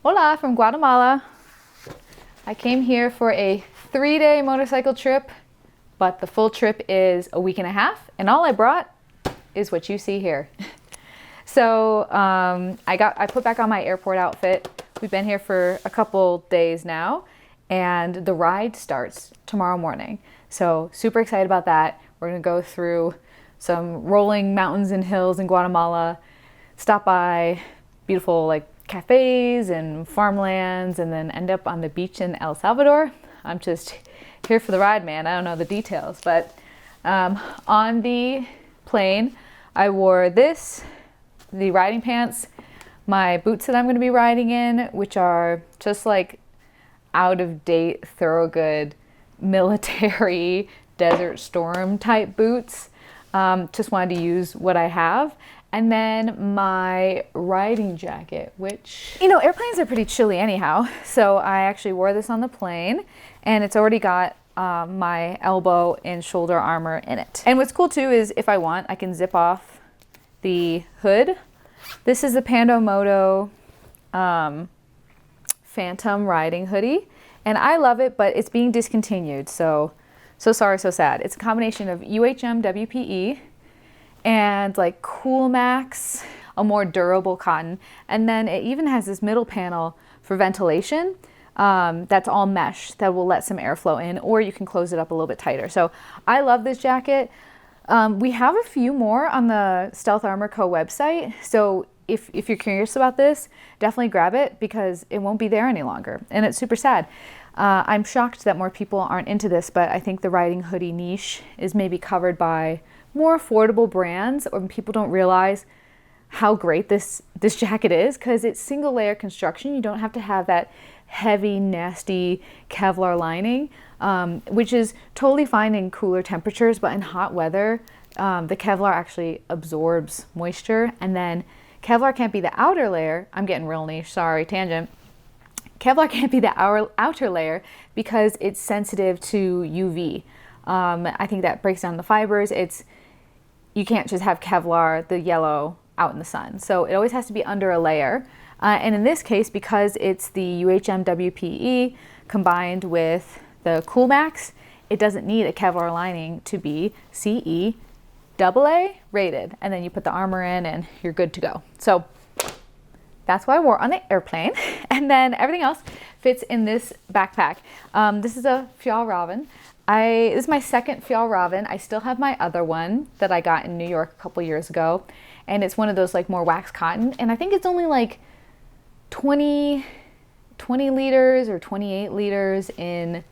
Hola from Guatemala. I came here for a 3-day motorcycle trip, but the full trip is a week and a half, and all I brought is what you see here. So I put back on my airport outfit. We've been here for a couple days now, and the ride starts tomorrow morning. So super excited about that. We're gonna go through some rolling mountains and hills in Guatemala, stop by beautiful cafes and farmlands, and then end up on the beach in El Salvador. I'm just here for the ride, man. I don't know the details, but on the plane, I wore the riding pants, my boots that I'm going to be riding in, which are just like out of date, Thorogood, military, desert storm type boots. Just wanted to use what I have. And then my riding jacket, which, airplanes are pretty chilly anyhow. So I actually wore this on the plane, and it's already got my elbow and shoulder armor in it. And what's cool too is if I want, I can zip off the hood. This is the Pando Moto Phantom riding hoodie, and I love it, but it's being discontinued. So sorry, so sad. It's a combination of UHM WPE and Cool Max, a more durable cotton. And then it even has this middle panel for ventilation that's all mesh that will let some airflow in, or you can close it up a little bit tighter. So I love this jacket. We have a few more on the Stealth Armor Co. website. So if you're curious about this, definitely grab it because it won't be there any longer. And it's super sad. I'm shocked that more people aren't into this, but I think the riding hoodie niche is maybe covered by more affordable brands, or people don't realize how great this jacket is because it's single layer construction. You don't have to have that heavy, nasty Kevlar lining, which is totally fine in cooler temperatures, but in hot weather, the Kevlar actually absorbs moisture, and then Kevlar can't be the outer layer. I'm getting real niche, sorry, tangent. Kevlar can't be the outer layer because it's sensitive to UV. I think that breaks down the fibers. You can't just have Kevlar, the yellow, out in the sun. So it always has to be under a layer. And in this case, because it's the UHM WPE combined with the Cool Max, it doesn't need a Kevlar lining to be CE AA rated. And then you put the armor in and you're good to go. So that's what I wore on the airplane. And then everything else fits in this backpack. This is a Fjallraven. This is my second Fjallraven. I still have my other one that I got in New York a couple years ago. And it's one of those more wax cotton. And I think it's only 20 liters or 28 liters in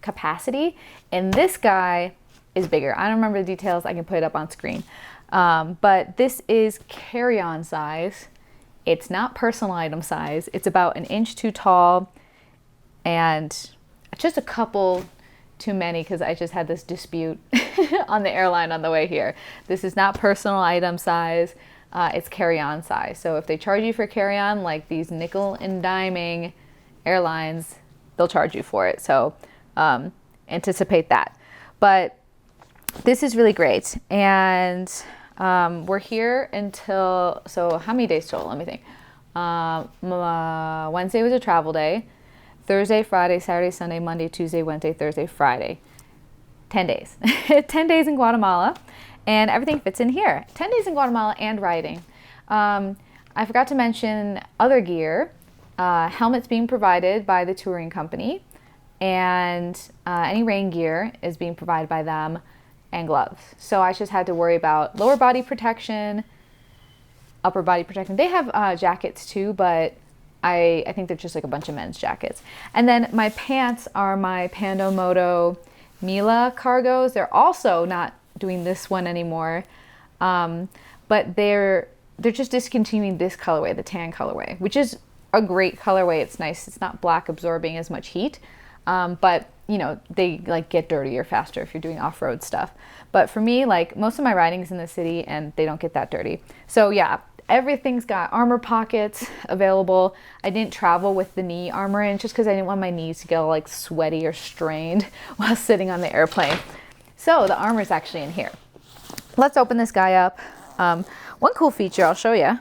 capacity. And this guy is bigger. I don't remember the details. I can put it up on screen. But this is carry-on size. It's not personal item size. It's about 1 inch too tall and just a couple too many because I just had this dispute on the airline on the way here. This is not personal item size. It's carry-on size. So if they charge you for carry-on, like these nickel and diming airlines, they'll charge you for it. So anticipate that. But this is really great. And we're here until, so how many days total? Let me think. Wednesday was a travel day. Thursday, Friday, Saturday, Sunday, Monday, Tuesday, Wednesday, Thursday, Friday. 10 days. 10 days in Guatemala. And everything fits in here. 10 days in Guatemala and riding. I forgot to mention other gear. Helmets being provided by the touring company. And any rain gear is being provided by them. And gloves. So I just had to worry about lower body protection, upper body protection. They have jackets too, but I think they're just a bunch of men's jackets. And then my pants are my Pando Moto Mila cargos. They're also not doing this one anymore, but they're just discontinuing this colorway, the tan colorway, which is a great colorway. It's nice. It's not black absorbing as much heat, but they get dirtier faster if you're doing off-road stuff. But for me, most of my riding is in the city and they don't get that dirty. So yeah, everything's got armor pockets available. I didn't travel with the knee armor in just because I didn't want my knees to get sweaty or strained while sitting on the airplane. So the armor is actually in here. Let's open this guy up. One cool feature I'll show you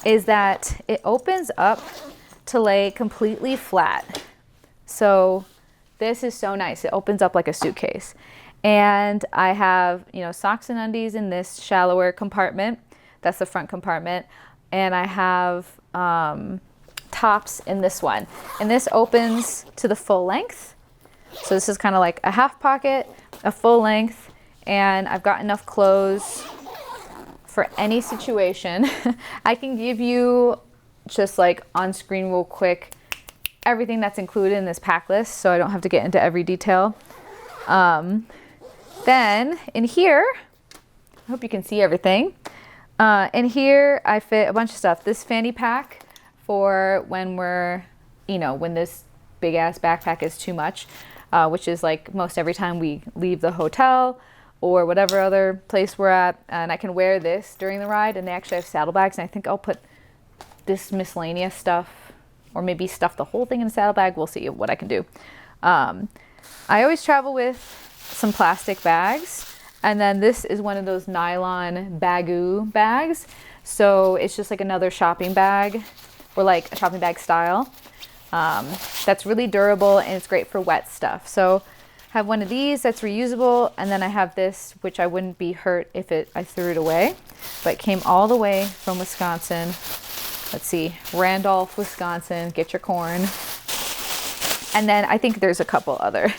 is that it opens up to lay completely flat. So this is so nice. It opens up like a suitcase. And I have, you know, socks and undies in this shallower compartment. That's the front compartment. And I have tops in this one. And this opens to the full length. So this is kind of like a half pocket, a full length, and I've got enough clothes for any situation. I can give you just like on screen real quick everything that's included in this pack list, so I don't have to get into every detail. Then in here, I hope you can see everything. In here I fit a bunch of stuff. This fanny pack for when we're, you know, when this big ass backpack is too much, which is like most every time we leave the hotel or whatever other place we're at. And I can wear this during the ride, and they actually have saddlebags, and I think I'll put this miscellaneous stuff, or maybe stuff the whole thing in a saddlebag. We'll see what I can do. I always travel with some plastic bags, and then this is one of those nylon bagoo bags. So it's just like another shopping bag, or like a shopping bag style. That's really durable, and it's great for wet stuff. So I have one of these that's reusable, and then I have this, which I wouldn't be hurt if I threw it away, but it came all the way from Wisconsin. Let's see, Randolph, Wisconsin, get your corn. And then I think there's a couple other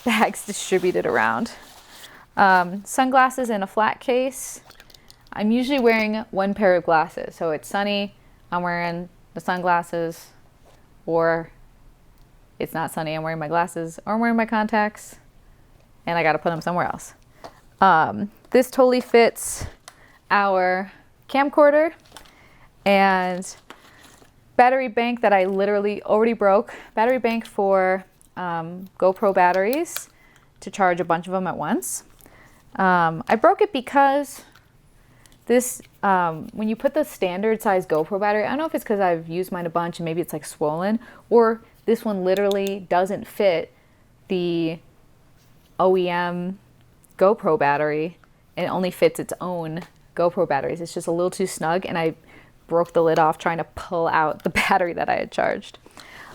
bags distributed around. Sunglasses in a flat case. I'm usually wearing one pair of glasses. So it's sunny, I'm wearing the sunglasses, or it's not sunny, I'm wearing my glasses, or I'm wearing my contacts, and I gotta put them somewhere else. This totally fits our camcorder and battery bank that I literally already broke. Battery bank for GoPro batteries to charge a bunch of them at once. I broke it because this, when you put the standard size GoPro battery, I don't know if it's because I've used mine a bunch and maybe it's like swollen, or this one literally doesn't fit the OEM GoPro battery, and it only fits its own GoPro batteries. It's just a little too snug, and I broke the lid off trying to pull out the battery that I had charged.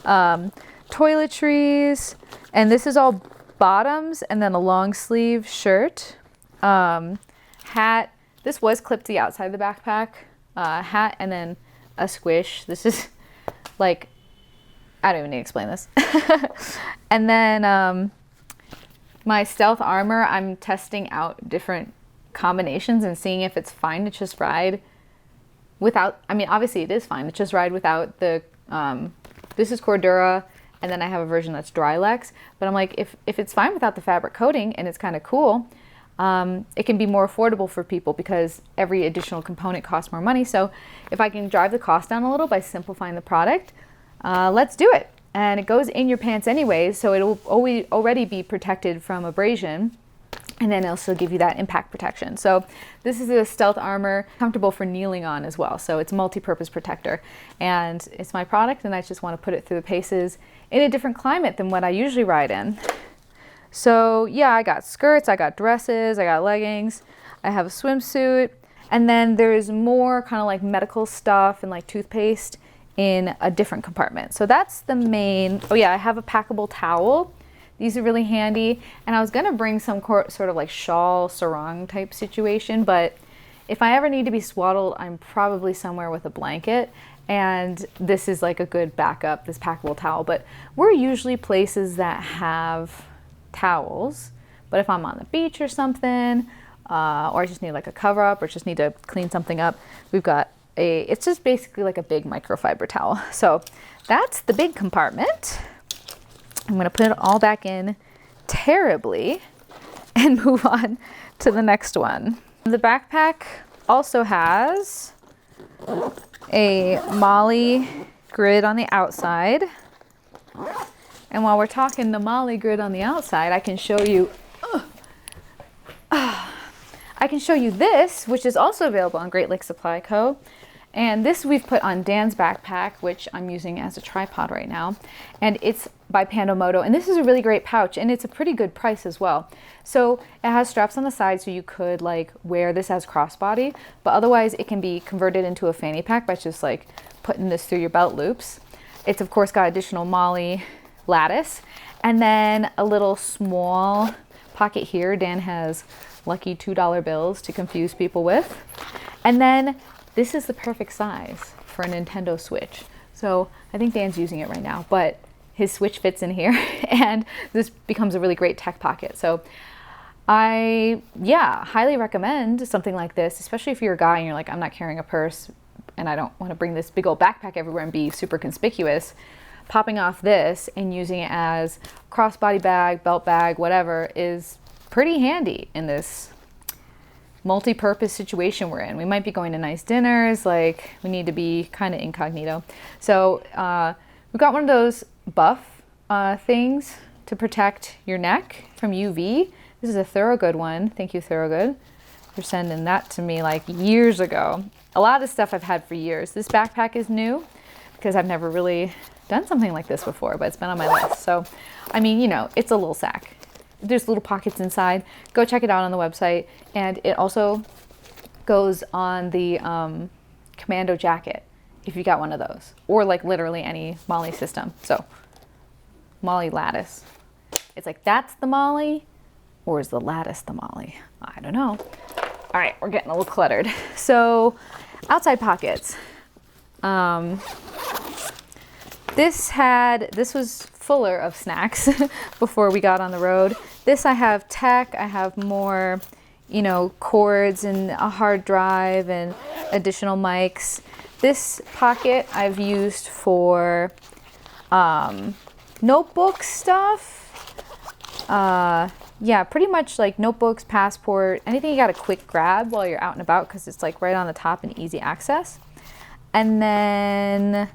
Toiletries, and this is all bottoms, and then a long sleeve shirt. Hat, this was clipped to the outside of the backpack. Hat, and then a squish. This is like, I don't even need to explain this. And then my stealth armor, I'm testing out different combinations and seeing if it's fine to just ride without, I mean, obviously it is fine to just ride without the, this is Cordura, and then I have a version that's Drylex, but I'm like, if it's fine without the fabric coating and it's kind of cool, it can be more affordable for people because every additional component costs more money. So if I can drive the cost down a little by simplifying the product, let's do it. And it goes in your pants anyways, so it'll already be protected from abrasion, and then it'll still give you that impact protection. So this is a stealth armor, comfortable for kneeling on as well. So it's a multi-purpose protector, and it's my product, and I just want to put it through the paces in a different climate than what I usually ride in. So yeah, I got skirts, I got dresses, I got leggings, I have a swimsuit, and then there's more kind of like medical stuff and like toothpaste in a different compartment. So that's the main. Oh yeah, I have a packable towel. These are really handy, and I was gonna bring some sort of like shawl sarong type situation, but if I ever need to be swaddled, I'm probably somewhere with a blanket, and this is like a good backup, this packable towel. But we're usually places that have towels, but if I'm on the beach or something, or I just need like a cover up, or just need to clean something up, we've got it's just basically like a big microfiber towel. So that's the big compartment. I'm gonna put it all back in terribly and move on to the next one. The backpack also has a MOLLE grid on the outside. And while we're talking the MOLLE grid on the outside, I can show you this, which is also available on Great Lakes Supply Co. And this we've put on Dan's backpack, which I'm using as a tripod right now. And it's by Pandomoto, and this is a really great pouch, and it's a pretty good price as well. So it has straps on the side, so you could like wear this as crossbody, but otherwise it can be converted into a fanny pack by just like putting this through your belt loops. It's of course got additional MOLLE lattice, and then a little small pocket here. Dan has lucky $2 bills to confuse people with. And then this is the perfect size for a Nintendo Switch. So I think Dan's using it right now, but his Switch fits in here and this becomes a really great tech pocket. So I, highly recommend something like this, especially if you're a guy and you're like, I'm not carrying a purse and I don't want to bring this big old backpack everywhere and be super conspicuous. Popping off this and using it as crossbody bag, belt bag, whatever, is pretty handy in this multi-purpose situation we're in. We might be going to nice dinners, like we need to be kind of incognito. So we've got one of those buff things to protect your neck from UV. This is a Thorogood one. Thank you, Thorogood, for sending that to me like years ago. A lot of stuff I've had for years. This backpack is new because I've never really done something like this before, but it's been on my list. So, I mean, you know, it's a little sack. There's little pockets inside. Go check it out on the website. And it also goes on the commando jacket if you got one of those, or like literally any MOLLE system. So MOLLE lattice. It's like, that's the MOLLE, or is the lattice the MOLLE? I don't know. All right, we're getting a little cluttered. So outside pockets. This was fuller of snacks before we got on the road. This I have tech, I have more, you know, cords and a hard drive and additional mics. This pocket I've used for notebook stuff. Yeah, pretty much like notebooks, passport, anything you got a quick grab while you're out and about because it's like right on the top and easy access. And then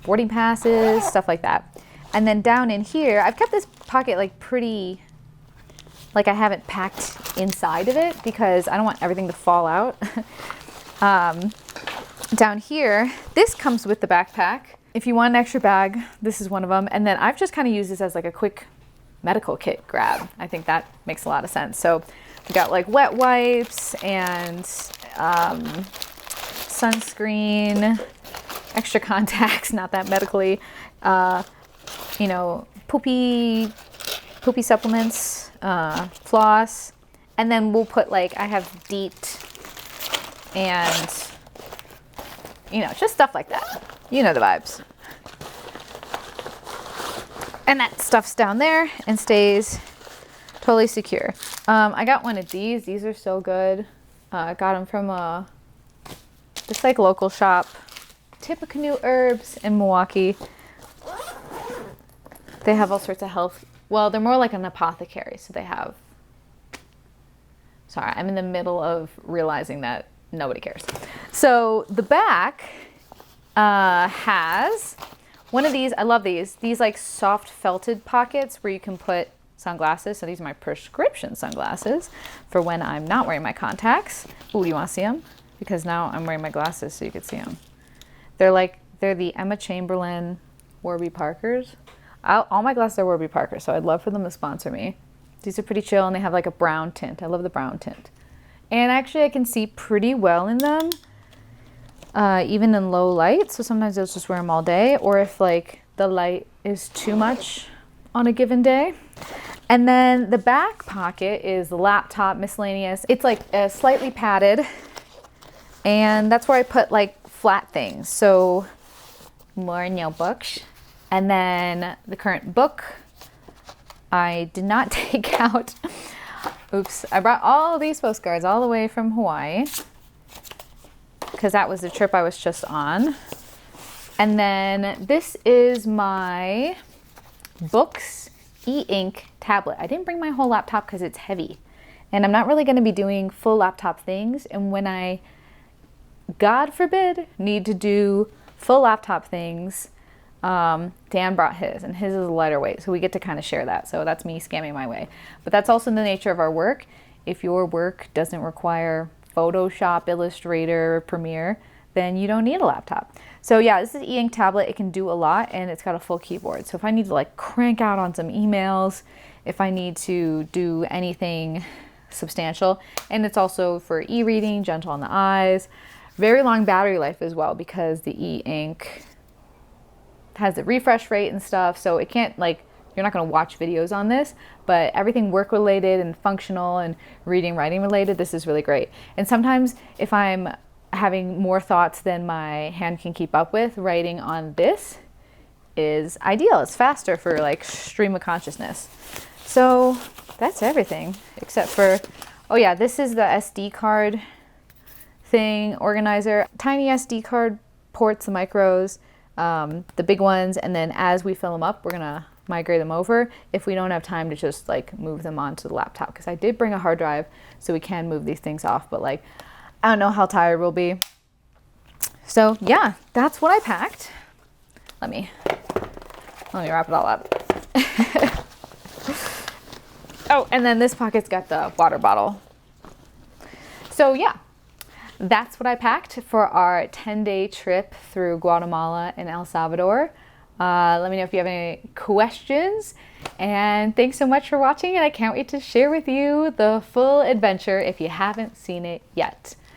boarding passes, stuff like that. And then down in here, I've kept this pocket like pretty, like I haven't packed inside of it because I don't want everything to fall out. Down here, this comes with the backpack. If you want an extra bag, this is one of them. And then I've just kind of used this as like a quick medical kit grab. I think that makes a lot of sense. So we got like wet wipes and sunscreen, extra contacts, not that medically, you know, poopy supplements, floss, and then we'll put like, I have DEET and, you know, just stuff like that. You know the vibes. And that stuff's down there and stays totally secure. I got one of these. These are so good. I got them from this like local shop, Tippecanoe Herbs in Milwaukee. They have all sorts of health. Well, they're more like an apothecary. So they have, sorry, I'm in the middle of realizing that nobody cares. So the back has one of these. I love these like soft felted pockets where you can put sunglasses. So these are my prescription sunglasses for when I'm not wearing my contacts. Ooh, you want to see them? Because now I'm wearing my glasses so you can see them. They're the Emma Chamberlain Warby Parkers. All my glasses are Warby Parker, so I'd love for them to sponsor me. These are pretty chill and they have like a brown tint. I love the brown tint. And actually I can see pretty well in them, even in low light. So sometimes I'll just wear them all day, or if like the light is too much on a given day. And then the back pocket is the laptop, miscellaneous. It's like slightly padded, and that's where I put like flat things. So more notebooks. And then the current book I did not take out. Oops, I brought all these postcards all the way from Hawaii because that was the trip I was just on. And then this is my books e-ink tablet. I didn't bring my whole laptop because it's heavy and I'm not really going to be doing full laptop things. And when I, God forbid, need to do full laptop things, Dan brought his, and his is a lighter weight, so we get to kind of share that. So that's me scamming my way. But that's also the nature of our work. If your work doesn't require Photoshop, Illustrator, Premiere, then you don't need a laptop. So yeah, this is an e-ink tablet. It can do a lot, and it's got a full keyboard. So if I need to like crank out on some emails, if I need to do anything substantial, and it's also for e-reading, gentle on the eyes, very long battery life as well, because the e-ink has the refresh rate and stuff. So it can't, like, you're not going to watch videos on this, but everything work related and functional and reading, writing related, this is really great. And sometimes if I'm having more thoughts than my hand can keep up with, writing on this is ideal. It's faster for like stream of consciousness. So that's everything except for, oh yeah, this is the SD card thing organizer. Tiny SD card ports, the micros, the big ones, and then as we fill them up, we're gonna migrate them over if we don't have time to just like move them onto the laptop, because I did bring a hard drive so we can move these things off, but like I don't know how tired we'll be. So yeah, that's what I packed. Let me wrap it all up. Oh, and then this pocket's got the water bottle. So yeah, that's what I packed for our 10-day trip through Guatemala and El Salvador. Let me know if you have any questions, and thanks so much for watching, and I can't wait to share with you the full adventure if you haven't seen it yet.